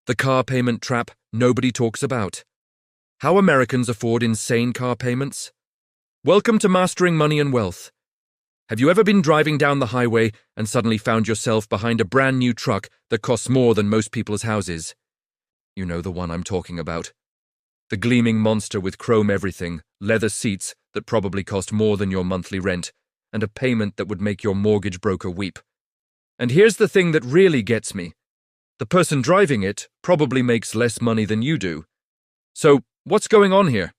The car payment trap nobody talks about. How Americans afford insane car payments? Welcome to Mastering Money and Wealth. Have you ever been driving down the highway and suddenly found yourself behind a brand new truck that costs more than most people's houses? You know the one I'm talking about. The gleaming monster with chrome everything, leather seats that probably cost more than your monthly rent, and a payment that would make your mortgage broker weep. And here's the thing that really gets me. The person driving it probably makes less money than you do. So, what's going on here?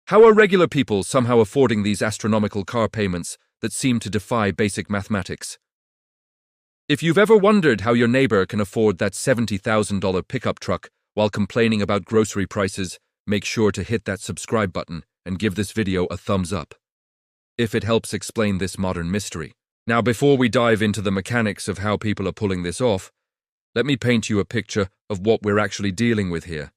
How are regular people somehow affording these astronomical car payments that seem to defy basic mathematics? If you've ever wondered how your neighbor can afford that $70,000 pickup truck while complaining about grocery prices, make sure to hit that subscribe button and give this video a thumbs up, if it helps explain this modern mystery. Now, before we dive into the mechanics of how people are pulling this off, let me paint you a picture of what we're actually dealing with here.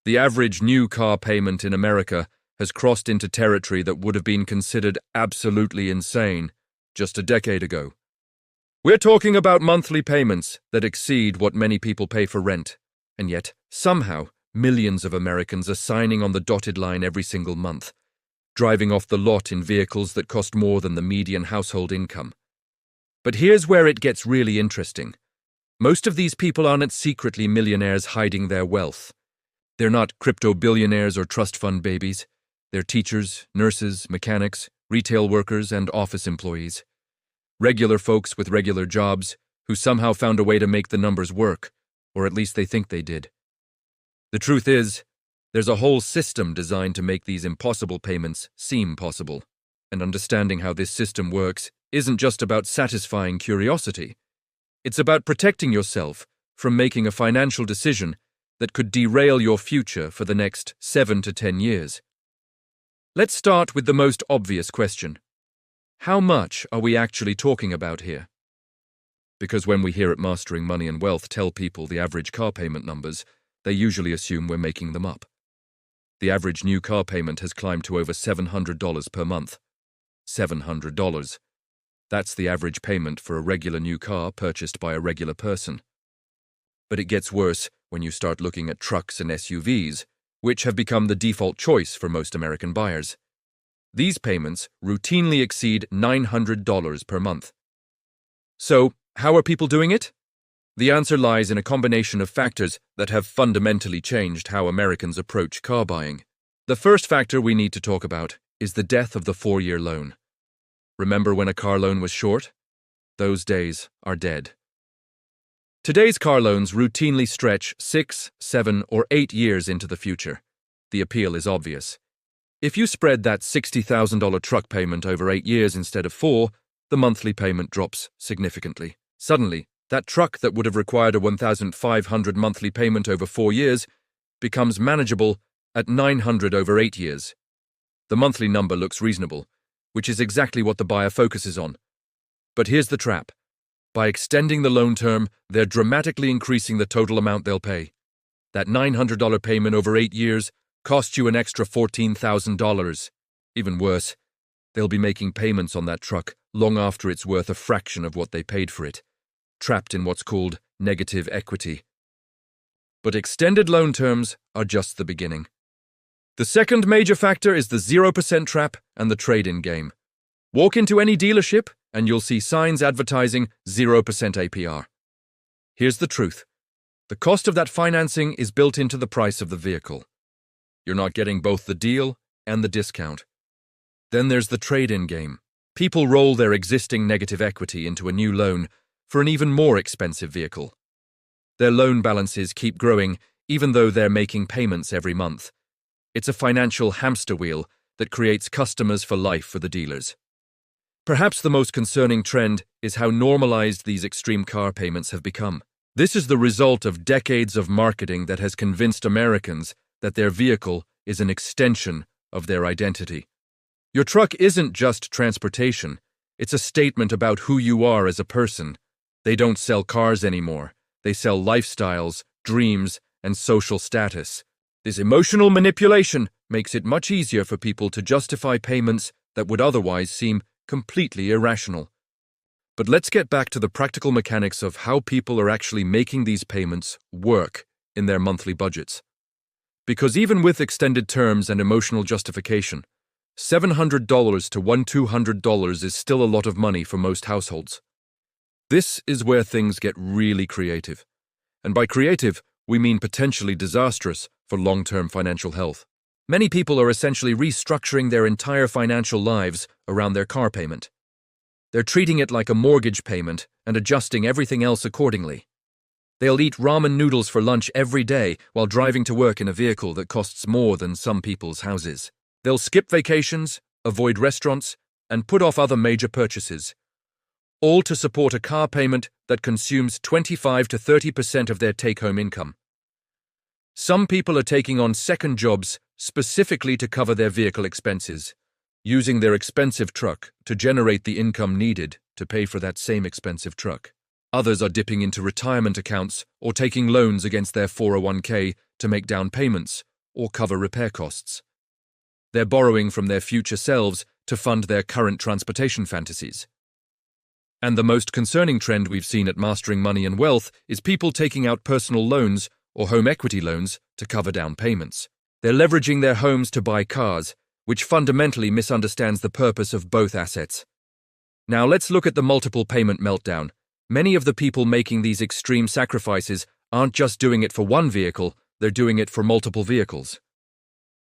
The average new car payment in America has crossed into territory that would have been considered absolutely insane just a decade ago. We're talking about monthly payments that exceed what many people pay for rent, and yet, somehow, millions of Americans are signing on the dotted line every single month, driving off the lot in vehicles that cost more than the median household income. But here's where it gets really interesting. Most of these people aren't secretly millionaires hiding their wealth. They're not crypto billionaires or trust fund babies. They're teachers, nurses, mechanics, retail workers, and office employees. Regular folks with regular jobs who somehow found a way to make the numbers work, or at least they think they did. The truth is, there's a whole system designed to make these impossible payments seem possible. And understanding how this system works isn't just about satisfying curiosity. It's about protecting yourself from making a financial decision that could derail your future for the next 7 to 10 years. Let's start with the most obvious question. How much are we actually talking about here? Because when we here at Mastering Money and Wealth tell people the average car payment numbers, they usually assume we're making them up. The average new car payment has climbed to over $700 per month. $700. That's the average payment for a regular new car purchased by a regular person. But it gets worse when you start looking at trucks and SUVs, which have become the default choice for most American buyers. These payments routinely exceed $900 per month. So, how are people doing it? The answer lies in a combination of factors that have fundamentally changed how Americans approach car buying. The first factor we need to talk about is the death of the 4-year loan. Remember when a car loan was short? Those days are dead. Today's car loans routinely stretch 6, 7, or 8 years into the future. The appeal is obvious. If you spread that $60,000 truck payment over 8 years instead of 4, the monthly payment drops significantly. Suddenly, that truck that would have required a $1,500 monthly payment over 4 years becomes manageable at $900 over 8 years. The monthly number looks reasonable, which is exactly what the buyer focuses on. But here's the trap. By extending the loan term, they're dramatically increasing the total amount they'll pay. That $900 payment over 8 years costs you an extra $14,000. Even worse, they'll be making payments on that truck long after it's worth a fraction of what they paid for it, trapped in what's called negative equity. But extended loan terms are just the beginning. The second major factor is the 0% trap and the trade-in game. Walk into any dealership and you'll see signs advertising 0% APR. Here's the truth. The cost of that financing is built into the price of the vehicle. You're not getting both the deal and the discount. Then there's the trade-in game. People roll their existing negative equity into a new loan for an even more expensive vehicle. Their loan balances keep growing even though they're making payments every month. It's a financial hamster wheel that creates customers for life for the dealers. Perhaps the most concerning trend is how normalized these extreme car payments have become. This is the result of decades of marketing that has convinced Americans that their vehicle is an extension of their identity. Your truck isn't just transportation, it's a statement about who you are as a person. They don't sell cars anymore. They sell lifestyles, dreams, and social status. This emotional manipulation makes it much easier for people to justify payments that would otherwise seem completely irrational. But let's get back to the practical mechanics of how people are actually making these payments work in their monthly budgets. Because even with extended terms and emotional justification, $700 to $1,200 is still a lot of money for most households. This is where things get really creative. And by creative, we mean potentially disastrous for long-term financial health. Many people are essentially restructuring their entire financial lives around their car payment. They're treating it like a mortgage payment and adjusting everything else accordingly. They'll eat ramen noodles for lunch every day while driving to work in a vehicle that costs more than some people's houses. They'll skip vacations, avoid restaurants, and put off other major purchases, all to support a car payment that consumes 25 to 30% of their take-home income. Some people are taking on second jobs specifically to cover their vehicle expenses, using their expensive truck to generate the income needed to pay for that same expensive truck. Others are dipping into retirement accounts or taking loans against their 401k to make down payments or cover repair costs. They're borrowing from their future selves to fund their current transportation fantasies. And the most concerning trend we've seen at Mastering Money and Wealth is people taking out personal loans or home equity loans to cover down payments. They're leveraging their homes to buy cars, which fundamentally misunderstands the purpose of both assets. Now let's look at the multiple payment meltdown. Many of the people making these extreme sacrifices aren't just doing it for one vehicle, they're doing it for multiple vehicles.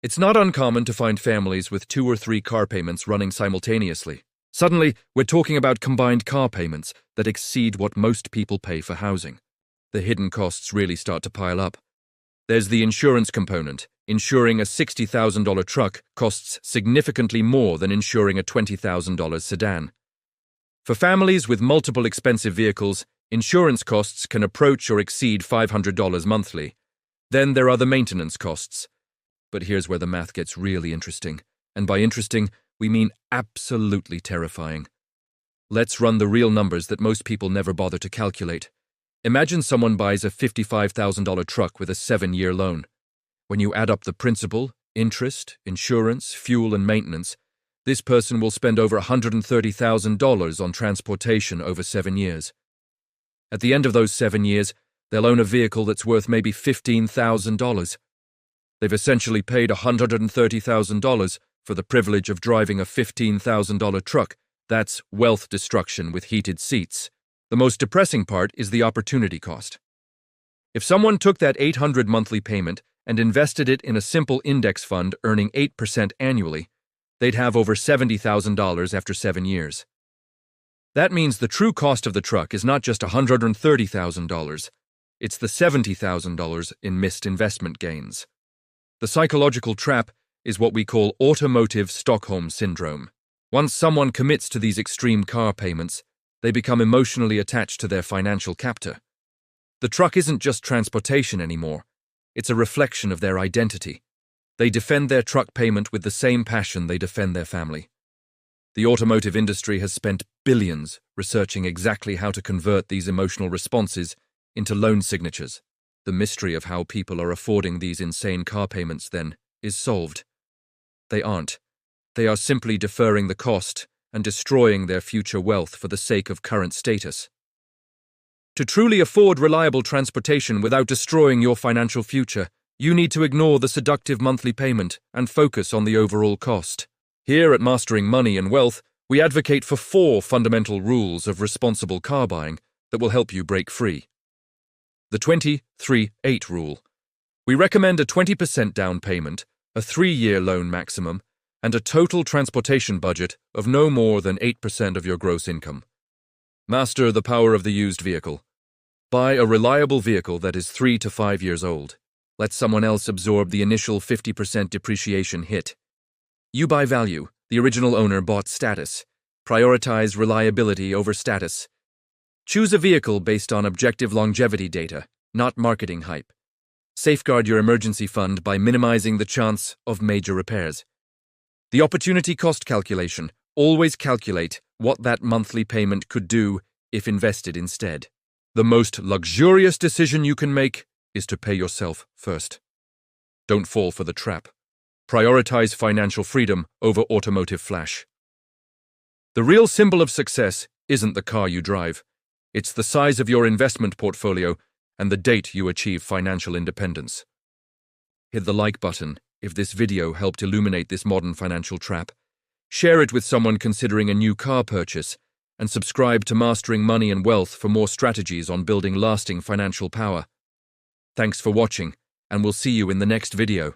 It's not uncommon to find families with 2 or 3 car payments running simultaneously. Suddenly, we're talking about combined car payments that exceed what most people pay for housing. The hidden costs really start to pile up. There's the insurance component. Insuring a $60,000 truck costs significantly more than insuring a $20,000 sedan. For families with multiple expensive vehicles, insurance costs can approach or exceed $500 monthly. Then there are the maintenance costs. But here's where the math gets really interesting. And by interesting, we mean absolutely terrifying. Let's run the real numbers that most people never bother to calculate. Imagine someone buys a $55,000 truck with a 7-year loan. When you add up the principal, interest, insurance, fuel, and maintenance, this person will spend over $130,000 on transportation over 7 years. At the end of those 7 years, they'll own a vehicle that's worth maybe $15,000. They've essentially paid $130,000 for the privilege of driving a $15,000 truck. That's wealth destruction with heated seats. The most depressing part is the opportunity cost. If someone took that $800 monthly payment and invested it in a simple index fund earning 8% annually, they'd have over $70,000 after 7 years. That means the true cost of the truck is not just $130,000, it's the $70,000 in missed investment gains. The psychological trap is what we call Automotive Stockholm Syndrome. Once someone commits to these extreme car payments, they become emotionally attached to their financial captor. The truck isn't just transportation anymore, it's a reflection of their identity. They defend their truck payment with the same passion they defend their family. The automotive industry has spent billions researching exactly how to convert these emotional responses into loan signatures. The mystery of how people are affording these insane car payments, then, is solved. They aren't. They are simply deferring the cost and destroying their future wealth for the sake of current status. To truly afford reliable transportation without destroying your financial future, you need to ignore the seductive monthly payment and focus on the overall cost. Here at Mastering Money and Wealth, we advocate for 4 fundamental rules of responsible car buying that will help you break free. The 20-3-8 rule. We recommend a 20% down payment, a 3-year loan maximum, and a total transportation budget of no more than 8% of your gross income. Master the power of the used vehicle. Buy a reliable vehicle that is 3 to 5 years old. Let someone else absorb the initial 50% depreciation hit. You buy value. The original owner bought status. Prioritize reliability over status. Choose a vehicle based on objective longevity data, not marketing hype. Safeguard your emergency fund by minimizing the chance of major repairs. The opportunity cost calculation. Always calculate what that monthly payment could do if invested instead. The most luxurious decision you can make is to pay yourself first. Don't fall for the trap. Prioritize financial freedom over automotive flash. The real symbol of success isn't the car you drive. It's the size of your investment portfolio and the date you achieve financial independence. Hit the like button if this video helped illuminate this modern financial trap. Share it with someone considering a new car purchase, and subscribe to Mastering Money and Wealth for more strategies on building lasting financial power. Thanks for watching, and we'll see you in the next video.